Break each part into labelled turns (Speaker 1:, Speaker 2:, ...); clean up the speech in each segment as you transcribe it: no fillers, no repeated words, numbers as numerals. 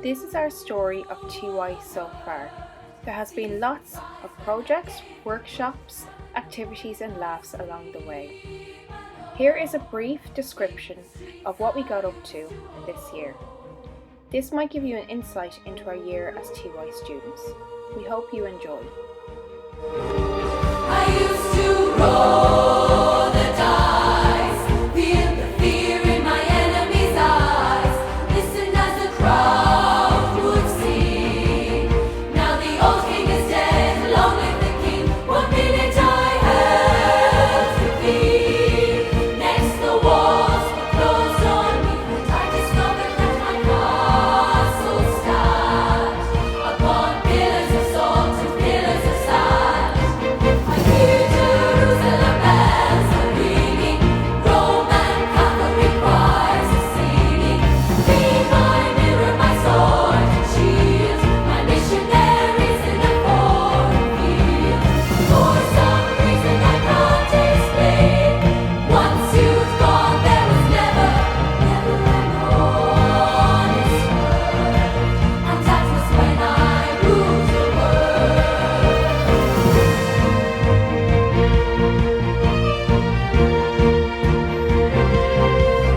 Speaker 1: This is our story of TY so far. There has been lots of projects, workshops, activities and laughs along the way. Here is a brief description of what we got up to this year. This might give you an insight into our year as TY students. We hope you enjoy.
Speaker 2: I used to roll the dice, feel the fear in my enemy's eyes, listen as the crowd would sing. Now the old king is dead, long live the king. 1 minute I held the key. Next the walls were closed on me, and I discovered that my castle stood upon pillars of salt and pillars of sand. I hear Jerusalem bells are ringing, Roman Catholic choirs are singing. Be my mirror, my sword and shield, my missionaries in the foreign field. For some reason I can't explain, once you've gone there was never an honest word, and that was when I ruled the world.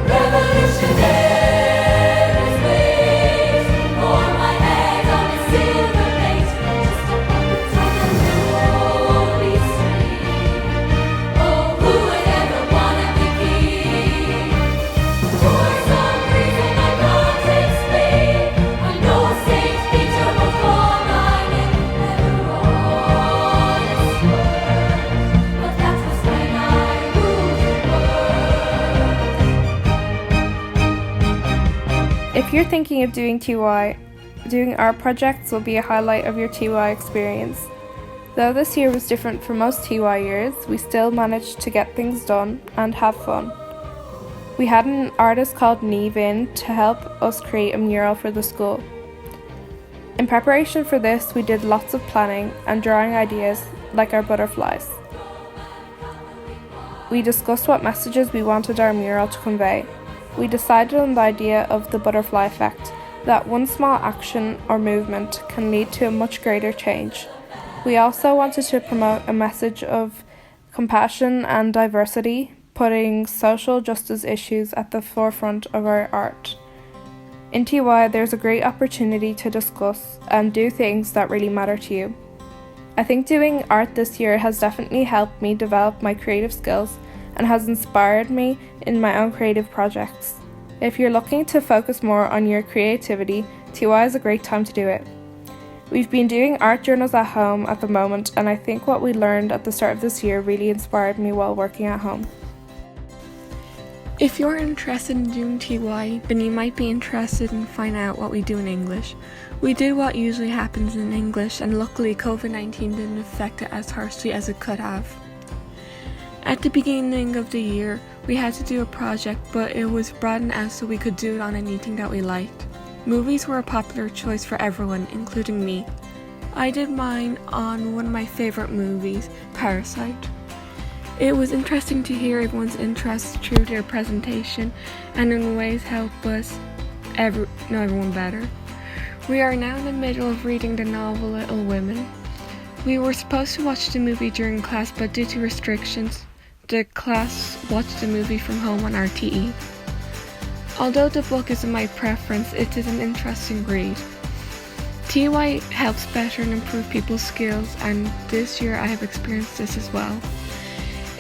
Speaker 2: Revolutionaries wait for my head on a silver plate, just above the top of the holy street. Oh, who would ever wanna be king? For some reason I can't explain, I know Saint Peter will call my name, never honest word, but that was when I ruled the world.
Speaker 3: If you're thinking of doing TY, doing art projects will be a highlight of your TY experience. Though this year was different from most TY years, we still managed to get things done and have fun. We had an artist called Neve in to help us create a mural for the school. In preparation for this, we did lots of planning and drawing ideas like our butterflies. We discussed what messages we wanted our mural to convey. We decided on the idea of the butterfly effect, that one small action or movement can lead to a much greater change. We also wanted to promote a message of compassion and diversity, putting social justice issues at the forefront of our art. In TY, there's a great opportunity to discuss and do things that really matter to you. I think doing art this year has definitely helped me develop my creative skills and has inspired me in my own creative projects. If you're looking to focus more on your creativity, TY is a great time to do it. We've been doing art journals at home at the moment, and I think what we learned at the start of this year really inspired me while working at home.
Speaker 4: If you're interested in doing TY, then you might be interested in finding out what we do in English. We did what usually happens in English, and luckily COVID-19 didn't affect it as harshly as it could have. At the beginning of the year, we had to do a project, but it was broadened out so we could do it on anything that we liked. Movies were a popular choice for everyone, including me. I did mine on one of my favorite movies, Parasite. It was interesting to hear everyone's interest through their presentation and in ways help us know everyone better. We are now in the middle of reading the novel Little Women. We were supposed to watch the movie during class, but due to restrictions, the class watched the movie from home on RTE. Although the book isn't my preference, it is an interesting read. TY helps better and improve people's skills, and this year I have experienced this as well.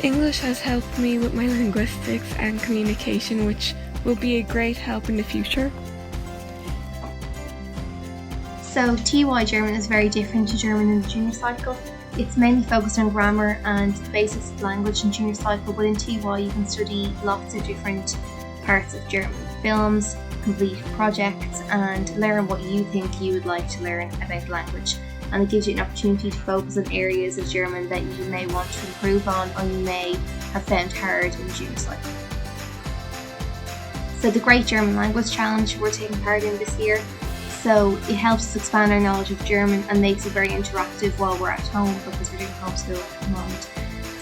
Speaker 4: English has helped me with my linguistics and communication, which will be a great help in the future.
Speaker 5: So TY German is very different to German in the junior cycle. It's mainly focused on grammar and the basics of language in junior cycle, but in TY you can study lots of different parts of German. Films, complete projects, and learn what you think you would like to learn about language. And it gives you an opportunity to focus on areas of German that you may want to improve on or you may have found hard in the junior cycle. So the Great German Language Challenge we're taking part in this year. So it helps us expand our knowledge of German and makes it very interactive while we're at home because we're doing homeschool at the moment.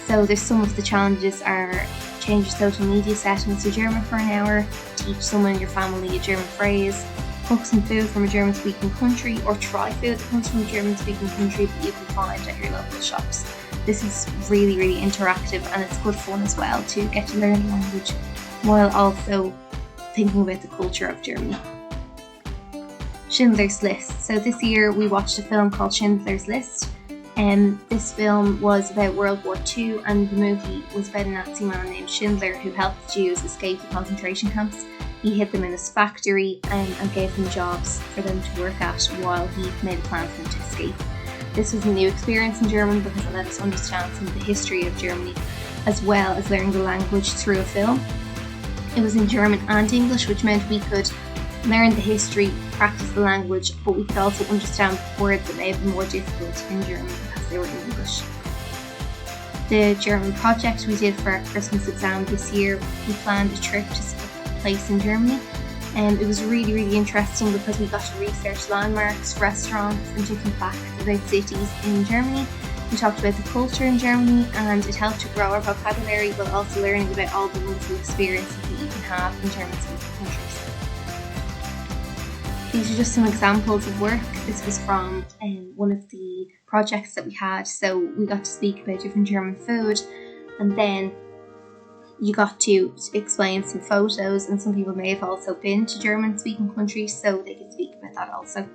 Speaker 5: So there's some of the challenges are change your social media settings to German for an hour, teach someone in your family a German phrase, Cook some food from a German-speaking country, or try food that comes from a German-speaking country that you can find at your local shops. This is really, really interactive, and it's good fun as well to get to learn a language while also thinking about the culture of Germany. Schindler's List. So this year we watched a film called Schindler's List. This film was about World War II, and the movie was about a Nazi man named Schindler who helped Jews escape the concentration camps. He hid them in his factory and gave them jobs for them to work at while he made a plan for them to escape. This was a new experience in German because it let us understand some of the history of Germany, as well as learning the language through a film. It was in German and English, which meant we could learn the history, practice the language, but we could also understand words that may have been more difficult in German because they were in English. The German project we did for our Christmas exam this year, we planned a trip to a place in Germany, and it was really, really interesting because we got to research landmarks, restaurants and different facts about cities in Germany. We talked about the culture in Germany, and it helped to grow our vocabulary while also learning about all the wonderful experiences that you can have in German-speaking countries. These are just some examples of work. This was from one of the projects that we had. So we got to speak about different German food, and then you got to explain some photos, and some people may have also been to German-speaking countries, so they could speak about that also.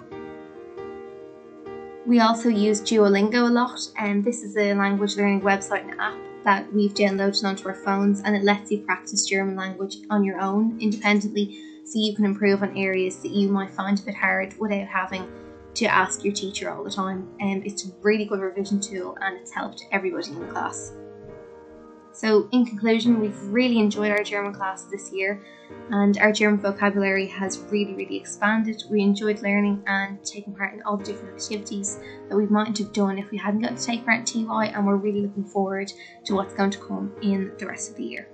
Speaker 5: We also use Duolingo a lot, and this is a language learning website and app that we've downloaded onto our phones, and it lets you practice German language on your own independently, so you can improve on areas that you might find a bit hard without having to ask your teacher all the time. It's a really good revision tool, and it's helped everybody in the class. So in conclusion, we've really enjoyed our German class this year, and our German vocabulary has really, really expanded. We enjoyed learning and taking part in all the different activities that we mightn't have done if we hadn't got to take part in TY, and we're really looking forward to what's going to come in the rest of the year.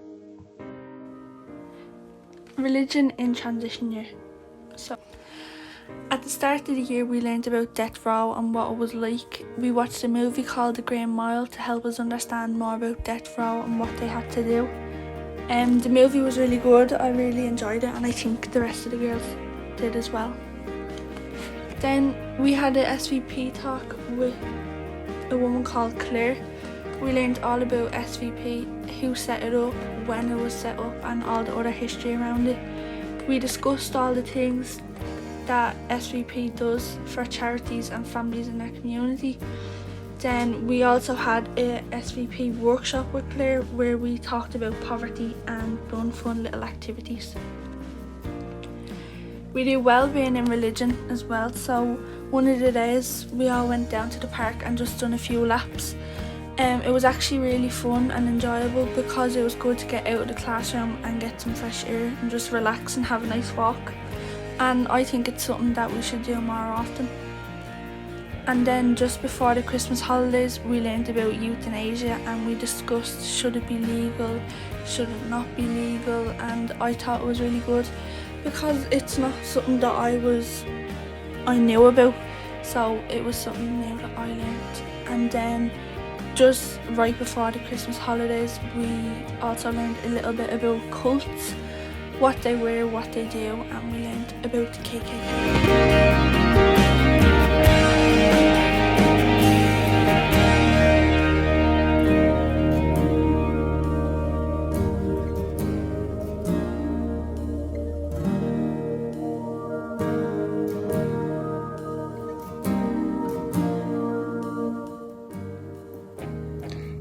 Speaker 4: Religion in transition year. So at the start of the year we learned about death row and what it was like. We watched a movie called The Green Mile to help us understand more about death row and what they had to do. The movie was really good, I really enjoyed it, and I think the rest of the girls did as well. Then we had a SVP talk with a woman called Claire. We learned all about SVP, who set it up, when it was set up, and all the other history around it. We discussed all the things that SVP does for charities and families in their community. Then we also had a SVP workshop with Claire where we talked about poverty and done fun little activities. We do well-being in religion as well, so one of the days we all went down to the park and just done a few laps. It was actually really fun and enjoyable because it was good to get out of the classroom and get some fresh air and just relax and have a nice walk. And I think it's something that we should do more often. And then just before the Christmas holidays we learned about euthanasia, and we discussed should it be legal, should it not be legal, and I thought it was really good because it's not something that I knew about, so it was something new that I learned. And then just right before the Christmas holidays we also learned a little bit about cults, what they were, what they do, and we learned about the KKK.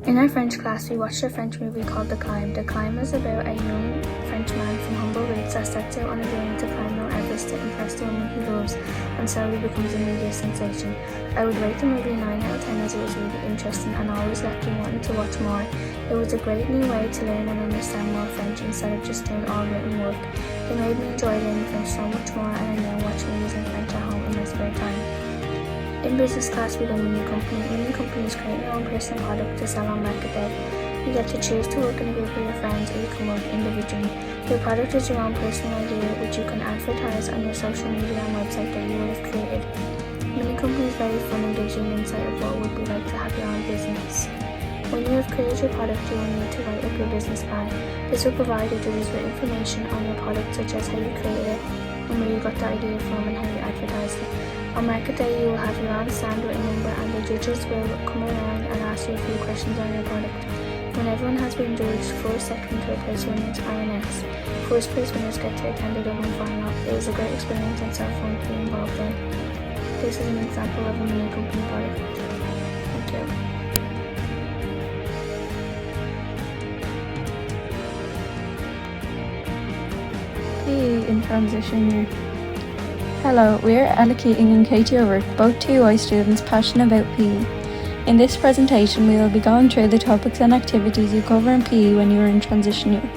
Speaker 6: In our French class, we watched a French movie called The Climb. The Climb is about a young French man from humble roots that sets out on a journey to climb Mount Everest to impress the woman he loves, and slowly becomes a media sensation. I would rate the movie a 9 out of 10 as it was really interesting and always left me wanting to watch more. It was a great new way to learn and understand more French instead of just doing all written work. It made me enjoy learning French so much more, and I now watch movies in French at home in my spare time. In business class, we done Mini Company. Mini Company is creating your own personal product to sell on Market Day. You get to choose to work in a group with your friends, or you can work individually. Your product is your own personal idea, which you can advertise on your social media and website that you will have created. Mini Company is very fun and gives you an insight of what it would be like to have your own business. When you have created your product, you will need to write up your business plan. This will provide your readers with information on your product, such as how you created it, and where you got the idea from and how you advertised it. On market day, you will have your own stand with a number, and the judges will come around and ask you a few questions on your product. When everyone has been judged, first, second, third place winners are announced. First place winners get to attend the Dublin final. It was a great experience and so fun to be involved in. This is an example of a mini company product. Thank you.
Speaker 7: PE in transition year. Hello, we are Ella Keating and Katie O'Rourke, both TY students passionate about PE. In this presentation, we will be going through the topics and activities you cover in PE when you are in transition year.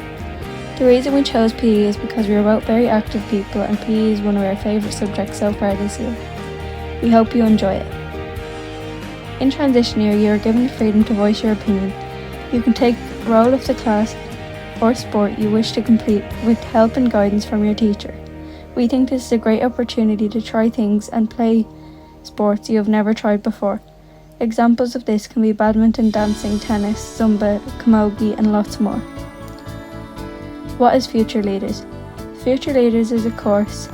Speaker 7: The reason we chose PE is because we are both very active people and PE is one of our favourite subjects so far this year. We hope you enjoy it. In transition year, you are given the freedom to voice your opinion. You can take role of the class or sport you wish to complete with help and guidance from your teacher. We think this is a great opportunity to try things and play sports you have never tried before. Examples of this can be badminton, dancing, tennis, zumba, camogie and lots more. What is Future Leaders? Future Leaders is a course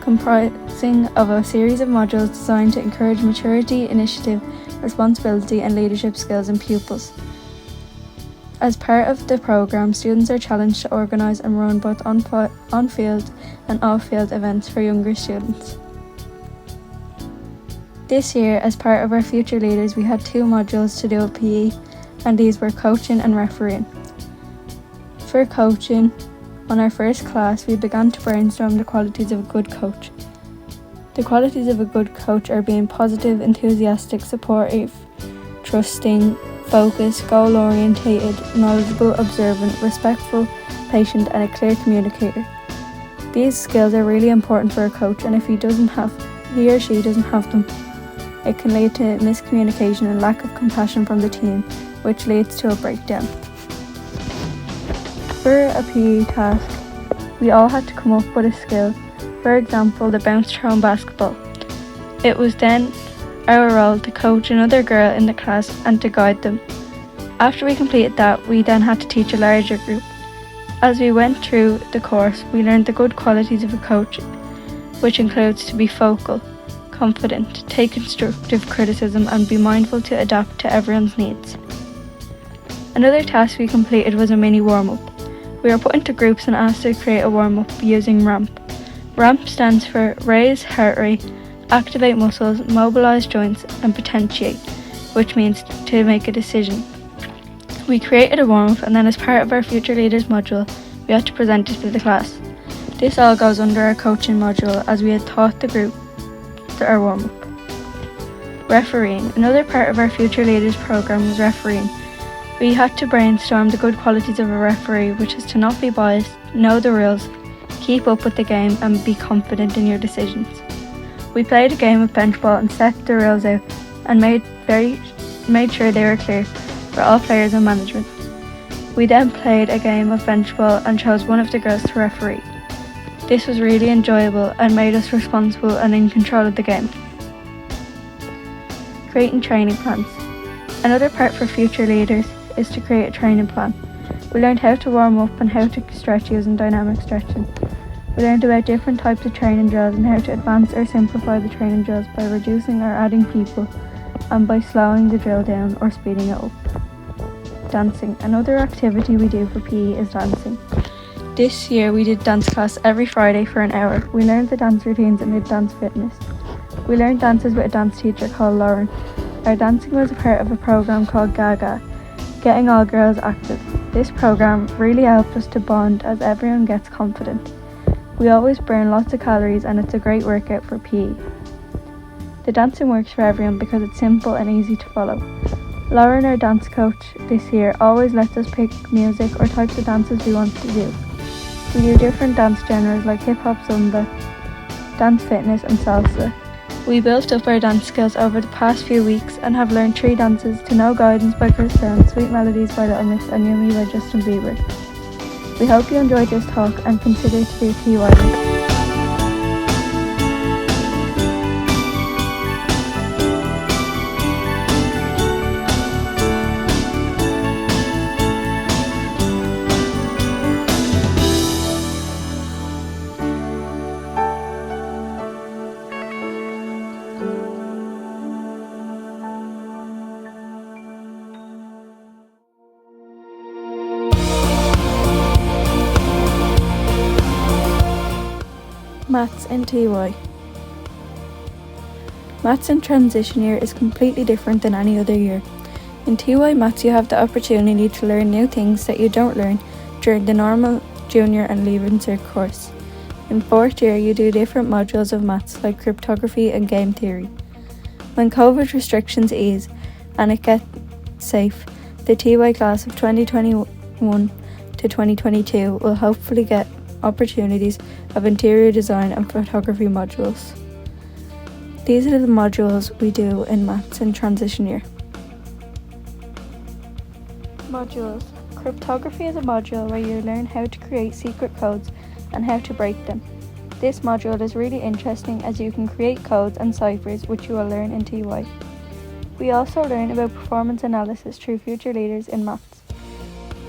Speaker 7: comprising of a series of modules designed to encourage maturity, initiative, responsibility and leadership skills in pupils. As part of the programme, students are challenged to organise and run both on-field and off-field events for younger students. This year, as part of our Future Leaders, we had 2 modules to do with PE, and these were coaching and refereeing. For coaching, on our first class, we began to brainstorm the qualities of a good coach. The qualities of a good coach are being positive, enthusiastic, supportive, trusting, focused, goal-orientated, knowledgeable, observant, respectful, patient and a clear communicator. These skills are really important for a coach, and if he or she doesn't have them, it can lead to miscommunication and lack of compassion from the team, which leads to a breakdown. For a PE task, we all had to come up with a skill. For example, the bounce throw in basketball. It was then our role to coach another girl in the class and to guide them. After we completed that, we then had to teach a larger group. As we went through the course, we learned the good qualities of a coach, which includes to be focal, confident, take constructive criticism and be mindful to adapt to everyone's needs. Another task we completed was a mini warm-up. We were put into groups and asked to create a warm-up using RAMP. RAMP stands for Raise Heart Rate, Activate Muscles, Mobilise Joints and Potentiate, which means to make a decision. We created a warm-up and then as part of our Future Leaders module, we had to present it to the class. This all goes under our coaching module as we had taught the group our warm-up. Refereeing. Another part of our Future Leaders programme was refereeing. We had to brainstorm the good qualities of a referee, which is to not be biased, know the rules, keep up with the game and be confident in your decisions. We played a game of bench ball and set the rules out and made sure they were clear for all players and management. We then played a game of bench ball and chose one of the girls to referee. This was really enjoyable and made us responsible and in control of the game. Creating training plans. Another part for Future Leaders is to create a training plan. We learned how to warm up and how to stretch using dynamic stretching. We learned about different types of training drills and how to advance or simplify the training drills by reducing or adding people and by slowing the drill down or speeding it up. Dancing. Another activity we do for PE is dancing. This year we did dance class every Friday for an hour. We learned the dance routines and did dance fitness. We learned dances with a dance teacher called Lauren. Our dancing was a part of a programme called Gaga, Getting All Girls Active. This programme really helped us to bond as everyone gets confident. We always burn lots of calories and it's a great workout for PE. The dancing works for everyone because it's simple and easy to follow. Lauren, our dance coach this year, always lets us pick music or types of dances we want to do. We do different dance genres like hip hop, zumba, dance fitness and salsa. We built up our dance skills over the past few weeks and have learned 3 dances: To No Guidance by Chris Brown, Sweet Melodies by Little Mix and Yummy by Justin Bieber. We hope you enjoyed this talk and consider to do TY. in TY. Maths in transition year is completely different than any other year. In TY Maths you have the opportunity to learn new things that you don't learn during the normal, junior and Leaving Cert course. In 4th year you do different modules of Maths like cryptography and game theory. When COVID restrictions ease and it gets safe, the TY class of 2021 to 2022 will hopefully get opportunities of interior design and photography modules. These are the modules we do in Maths in transition year. Modules. Cryptography is a module where you learn how to create secret codes and how to break them. This module is really interesting as you can create codes and ciphers which you will learn in TY. We also learn about performance analysis through future leaders in Maths.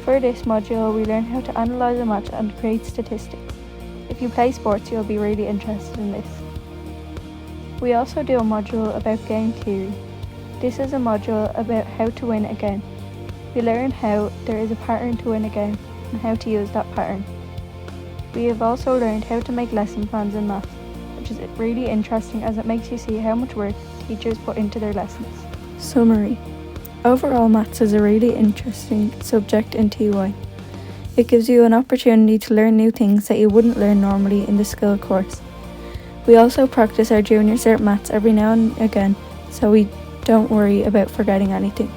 Speaker 7: For this module we learn how to analyse a match and create statistics. If you play sports you'll be really interested in this. We also do a module about game theory. This is a module about how to win a game. We learn how there is a pattern to win a game and how to use that pattern. We have also learned how to make lesson plans in Maths, which is really interesting as it makes you see how much work teachers put into their lessons. Summary. Overall, Maths is a really interesting subject in TY. It gives you an opportunity to learn new things that you wouldn't learn normally in the school course. We also practice our junior cert Maths every now and again, so we don't worry about forgetting anything.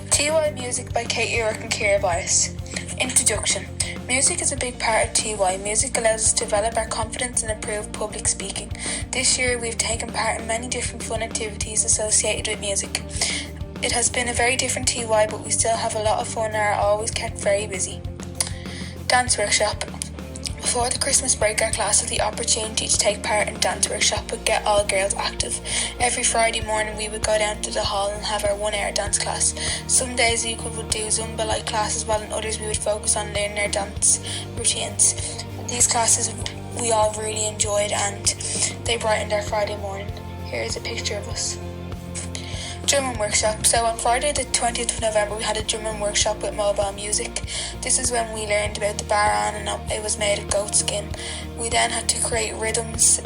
Speaker 8: TY Music by Kate York and Kira Bias. Introduction. Music is a big part of TY. Music allows us to develop our confidence and improve public speaking. This year we've taken part in many different fun activities associated with music. It has been a very different TY, but we still have a lot of fun and are always kept very busy. Dance workshop. Before the Christmas break, our class had the opportunity to take part in dance workshop with Get All Girls Active. Every Friday morning we would go down to the hall and have our 1 hour dance class. Some days we would do Zumba-like classes, while in others we would focus on learning our dance routines. These classes we all really enjoyed and they brightened our Friday morning. Here is a picture of us. Drumming workshop. So on Friday the 20th of November we had a drumming workshop with mobile music. This is when we learned about the baran and it was made of goat skin. We then had to create rhythms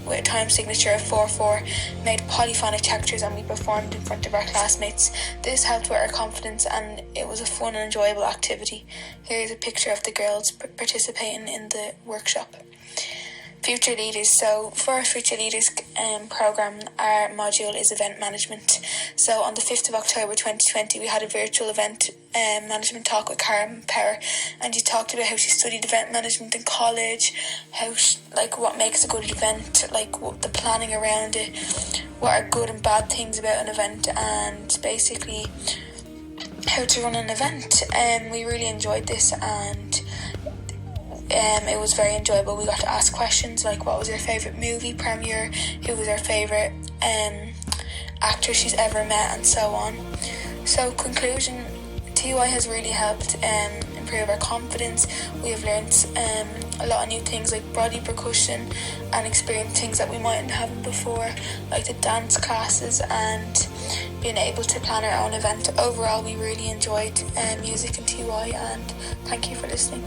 Speaker 8: with a time signature of 4/4, made polyphonic textures and we performed in front of our classmates. This helped with our confidence and it was a fun and enjoyable activity. Here is a picture of the girls participating in the workshop. Future Leaders. So for our Future Leaders programme, our module is event management. So on the 5th of October 2020 we had a virtual event management talk with Karen Power, and she talked about how she studied event management in college, how what makes a good event, what the planning around it, what are good and bad things about an event, and basically how to run an event. We really enjoyed this and it was very enjoyable. We got to ask questions like what was her favourite movie premiere, who was her favourite actor she's ever met, and so on. So conclusion, TY has really helped improve our confidence. We have learned a lot of new things like body percussion and experienced things that we mightn't have before, like the dance classes and being able to plan our own event. Overall we really enjoyed music in TY, and thank you for listening.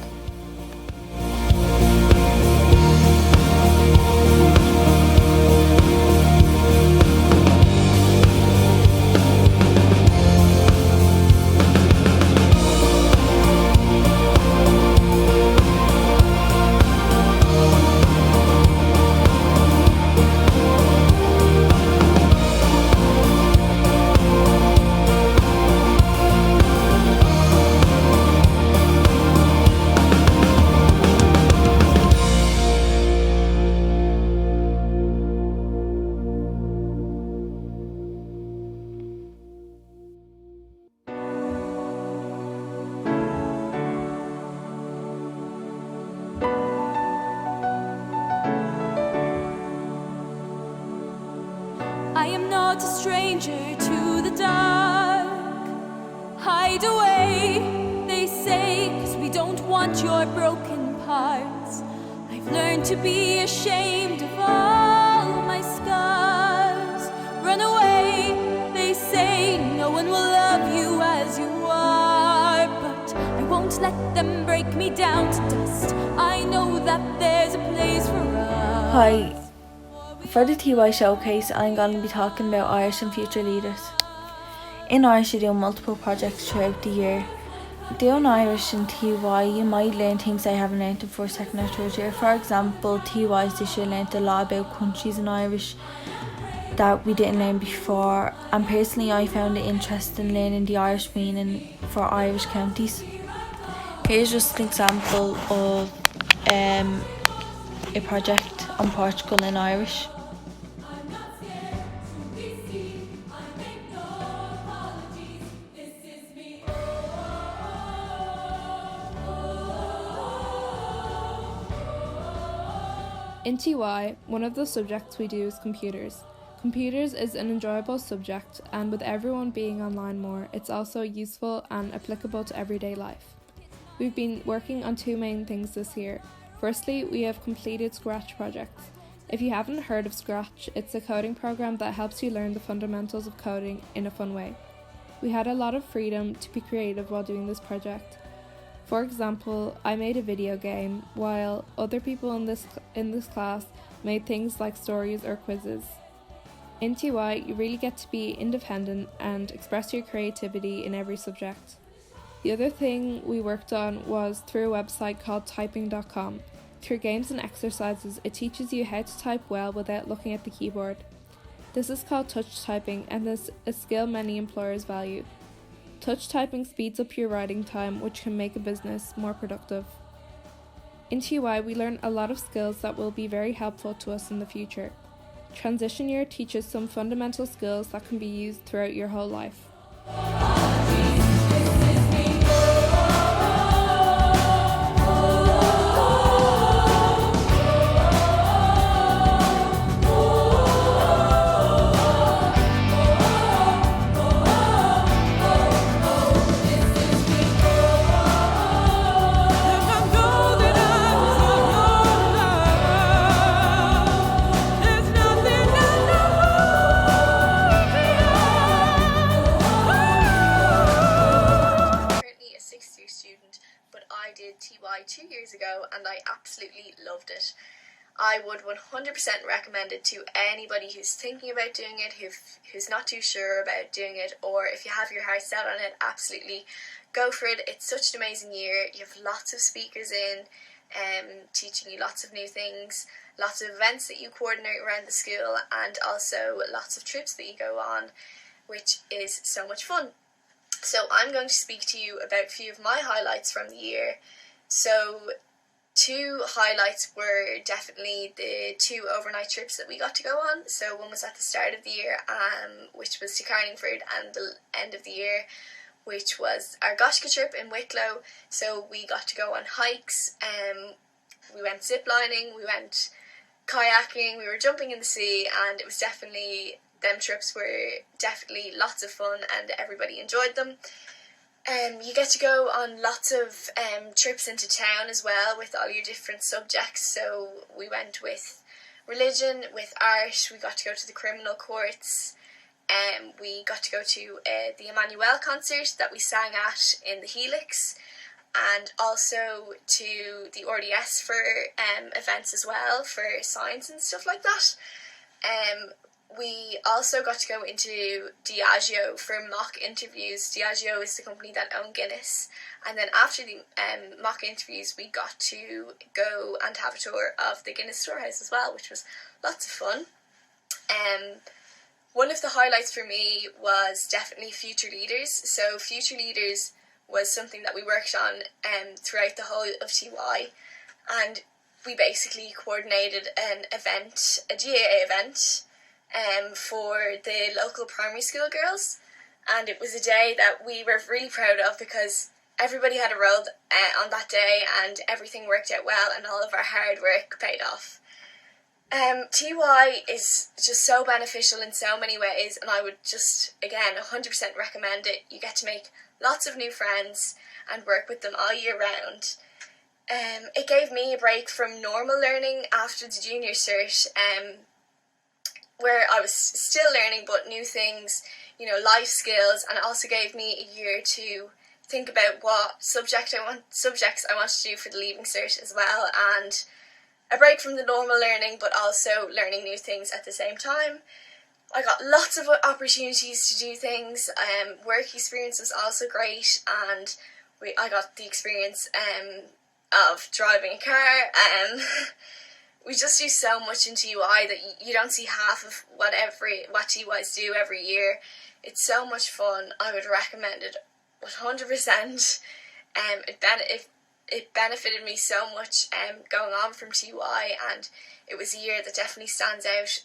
Speaker 2: I am not a stranger to the dark. Hide away, they say, 'cause we don't want your broken parts. I've learned to be ashamed of all my scars. run away. They say no one will love you as you are, but I won't let them break me down to dust. I know that there's a place for us.
Speaker 9: Hi, for the TY Showcase I'm going to be talking about Irish and future leaders. In Irish you do multiple projects throughout the year. Doing Irish in TY you might learn things I haven't learned in first, second or third year. For example, TYs this year learned a lot about countries in Irish that we didn't learn before, and personally I found it interesting learning the Irish meaning for Irish counties. Here's just an example of a project on Portugal in Irish.
Speaker 3: In TY, one of the subjects we do is computers. Computers is an enjoyable subject, and with everyone being online more, it's also useful and applicable to everyday life. We've been working on two main things this year. Firstly, we have completed Scratch projects. If you haven't heard of Scratch, it's a coding program that helps you learn the fundamentals of coding in a fun way. We had a lot of freedom to be creative while doing this project. For example, I made a video game, while other people in this class made things like stories or quizzes. In TY, you really get to be independent and express your creativity in every subject. The other thing we worked on was through a website called typing.com. Through games and exercises, it teaches you how to type well without looking at the keyboard. This is called touch typing, and is a skill many employers value. Touch typing speeds up your writing time, which can make a business more productive. In TY, we learn a lot of skills that will be very helpful to us in the future. Transition year teaches some fundamental skills that can be used throughout your whole life.
Speaker 10: I did TY 2 years ago and I absolutely loved it. I would 100% recommend it to anybody who's thinking about doing it, who's not too sure about doing it, or if you have your heart set on it, absolutely go for it. It's such an amazing year. You have lots of speakers in, teaching you lots of new things, lots of events that you coordinate around the school, and also lots of trips that you go on, which is so much fun. So I'm going to speak to you about a few of my highlights from the year. So two highlights were definitely the 2 overnight trips that we got to go on. So one was at the start of the year, which was to Carlingford, and the end of the year, which was our Goshka trip in Wicklow. So we got to go on hikes, we went ziplining, we went kayaking, we were jumping in the sea, and it was definitely, them trips were definitely lots of fun and everybody enjoyed them. You get to go on lots of trips into town as well with all your different subjects. So we went with religion, with art, we got to go to the criminal courts, we got to go to the Emmanuel concert that we sang at in the Helix, and also to the RDS for events as well, for science and stuff like that. We also got to go into Diageo for mock interviews. Diageo is the company that own Guinness. And then after the mock interviews, we got to go and have a tour of the Guinness storehouse as well, which was lots of fun. One of the highlights for me was definitely Future Leaders. So Future Leaders was something that we worked on throughout the whole of TY. And we basically coordinated an event, a GAA event, for the local primary school girls, and it was a day that we were really proud of because everybody had a role on that day and everything worked out well and all of our hard work paid off. TY is just so beneficial in so many ways, and I would just, again, 100% recommend it. You get to make lots of new friends and work with them all year round. It gave me a break from normal learning after the junior cert. where I was still learning but new things, life skills, and it also gave me a year to think about what subjects I want to do for the Leaving Cert as well, and a break from the normal learning but also learning new things at the same time. I got lots of opportunities to do things. Work experience was also great, and I got the experience of driving a car. We just do so much in TY that you don't see half of what TYs do every year. It's so much fun. I would recommend it 100%. It benefited me so much going on from TY, and it was a year that definitely stands out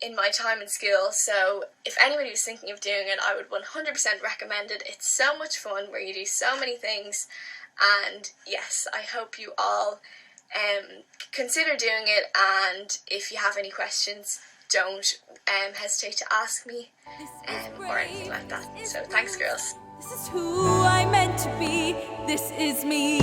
Speaker 10: in my time in school. So if anybody was thinking of doing it, I would 100% recommend it. It's so much fun where you do so many things, and yes, I hope you all consider doing it, and if you have any questions, don't hesitate to ask me or anything like that. So thanks, girls.
Speaker 2: This is who I meant to be. This is me.